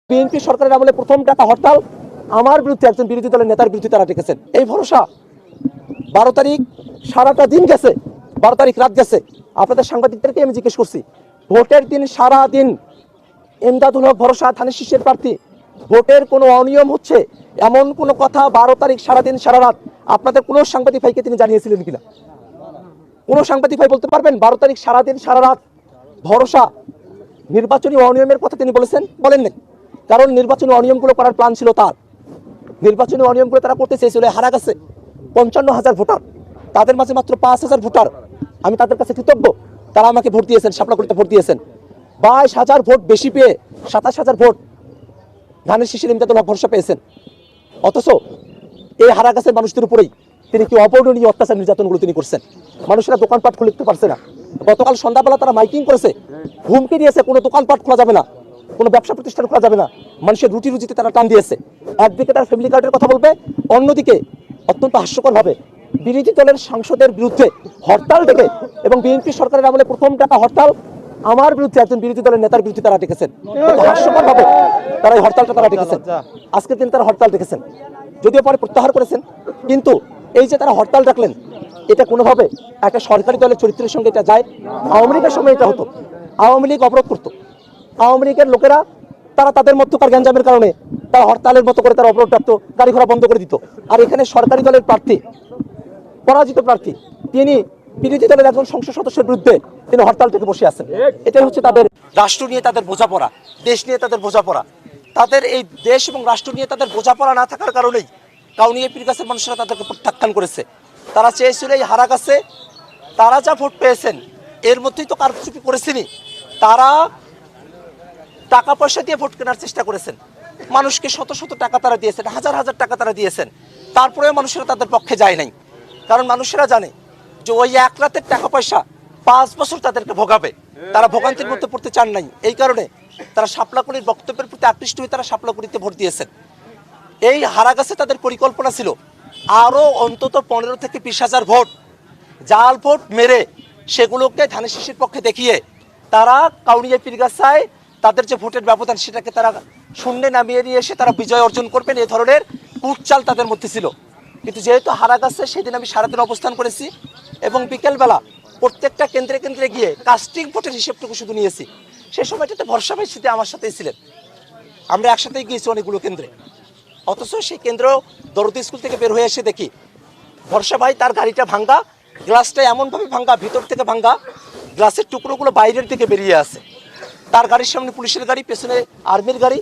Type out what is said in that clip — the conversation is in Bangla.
বিএনপি সরকারের আমলে প্রথম ডাকা হরতাল আমার বিরুদ্ধে একজন বিরোধী দলের নেতার বিরুদ্ধে তারা ডেকেছেন। এই ভরসা 12 তারিখ সারাটা দিন গেছে, 12 তারিখ রাত গেছে। আপনাদের সাংবাদিকদেরকে আমি জিজ্ঞেস করছি, ভোটের দিন সারা দিন এমদাদুল হক ভরসা ধানের শীষের প্রার্থী, ভোটের কোনো অনিয়ম হচ্ছে এমন কোনো কথা 12 তারিখ সারাদিন সারা রাত আপনাদের কোনো সাংবাদিক ভাইকে তিনি জানিয়েছিলেন কিনা? কোনো সাংবাদিক ভাই বলতে পারবেন 12 তারিখ সারাদিন সারা রাত ভরসা নির্বাচনী অনিয়মের কথা তিনি বলেছেন? বলেন নাই। কারণ নির্বাচনী অনিয়মগুলো করার প্ল্যান ছিল তার। নির্বাচনী অনিয়মগুলো তারা করতে চেয়েছিল। হারা গেছে 55,000 ভোটার, তাদের মাঝে মাত্র 5,000 ভোটার। আমি তাদের কাছে কৃতজ্ঞ, তারা আমাকে ভোট দিয়েছেন, শাপলাকড়িতে ভোট দিয়েছেন। 22,000 ভোট বেশি পেয়ে 27,000 ভোট ধানের শীষের ইমদাদুল হক ভরসা পেয়েছেন। অথচ এই হারা গাছের মানুষদের উপরেই তিনি কি অপূরণীয় অত্যাচার নির্যাতনগুলো তিনি করছেন। মানুষেরা দোকানপাট খুলতে পারছে না। গতকাল সন্ধ্যাবেলা তারা মাইকিং করেছে, হুমকি দিয়েছে কোনো দোকানপাট খোলা যাবে না, কোনো ব্যবসা প্রতিষ্ঠান খোলা যাবে না। মানুষের রুজিতে তারা টান দিয়েছে। একদিকে তারা ফ্যামিলি কার্ডের কথা বলবে, অন্যদিকে অত্যন্ত হাস্যকরভাবে বিরোধী দলের সাংসদের বিরুদ্ধে হরতাল ডেকে, এবং বিএনপি সরকারের আমলে প্রথম ডাকা হরতাল আমার বিরুদ্ধে একজন বিরোধী দলের নেতার বিরুদ্ধে তারা ডেকেছেন। হাস্যকরভাবে তারা এই হরতালটা তারা ডেকেছেন। আজকের দিন তারা হরতাল ডেকেছেন, যদিও পরে প্রত্যাহার করেছেন। কিন্তু এই যে তারা হরতাল ডাকলেন, এটা কোনোভাবে একটা সরকারি দলের চরিত্রের সঙ্গে এটা যায়? আওয়ামী লীগের সময় এটা হতো, আওয়ামী লীগ অবরোধ করতো, আওয়ামী লীগের লোকেরা তারা তাদের মধ্যকার গ্যাঞ্জামের কারণে তারা হরতালের মতো করে তারা অবরোধ ডাকতো, গাড়ি ঘোড়া বন্ধ করে দিত। আর এখানে সরকারি দলের প্রার্থী, পরাজিত প্রার্থী, তিনি বিরোধী দলের একজন সংসদ সদস্যের বিরুদ্ধে তিনি হরতাল থেকে বসে আছেন। এটাই হচ্ছে তাদের রাষ্ট্র নিয়ে তাদের বোঝাপড়া, দেশ নিয়ে তাদের বোঝাপড়া। তাদের এই দেশ এবং রাষ্ট্র নিয়ে তাদের বোঝাপড়া না থাকার কারণেই কাউনিয়া পীর গাছের মানুষরা তাদেরকে প্রত্যাখ্যান করেছে। তারা চেয়েছিল এই হারা গাছে তারা যা ভোট পেয়েছেন এর মধ্যেই তো কারচুপি করেছেনি। তারা টাকা পয়সা দিয়ে ভোট কেনার চেষ্টা করেছেন, মানুষকে শত শত টাকা তারা দিয়েছেন, হাজার হাজার টাকা তারা দিয়েছেন। তারপরেও মানুষেরা তাদের পক্ষে যায় নাই, কারণ মানুষেরা জানে যে ওই এক রাতের টাকা পয়সা 5 বছর তাদেরকে ভোগাবে। তারা ভোগান্তির মধ্যে পড়তে চান নাই। এই কারণে তারা শাপলাকড়ির বক্তব্যের প্রতি আকৃষ্ট হয়ে তারা শাপলাকড়িতে ভোট দিয়েছেন। এই হারা গাছে তাদের পরিকল্পনা ছিল আরও অন্তত 15 থেকে 20,000 ভোট জাল ভোট মেরে সেগুলোকে ধানের শীষের পক্ষে দেখিয়ে তারা কাউনিয়া পীরগাছায় তাদের যে ভোটের ব্যবধান সেটাকে তারা শূন্যে নামিয়ে নিয়ে এসে তারা বিজয় অর্জন করবেন, এ ধরনের কুটচাল তাদের মধ্যে ছিল। কিন্তু যেহেতু হারা গাছে সেদিন আমি সারাদিন অবস্থান করেছি এবং বিকেলবেলা প্রত্যেকটা কেন্দ্রে কেন্দ্রে গিয়ে কাস্টিং ভোটের হিসেবটুকু শুধু নিয়েছি। সেই সময়টাতে ভরসা ভাই সাথে আমার সাথেই ছিলেন, আমরা একসাথেই গিয়েছি অনেকগুলো কেন্দ্রে। অথচ সেই কেন্দ্র দরদি স্কুল থেকে বের হয়ে এসে দেখি ভরসা ভাই তার গাড়িটা ভাঙ্গা, গ্লাসটা এমনভাবে ভাঙ্গা, ভিতর থেকে ভাঙ্গা, গ্লাসের টুকরোগুলো বাইরের দিকে বেরিয়ে আসে। তার গাড়ির সামনে পুলিশের গাড়ি, পেছনে আর্মির গাড়ি।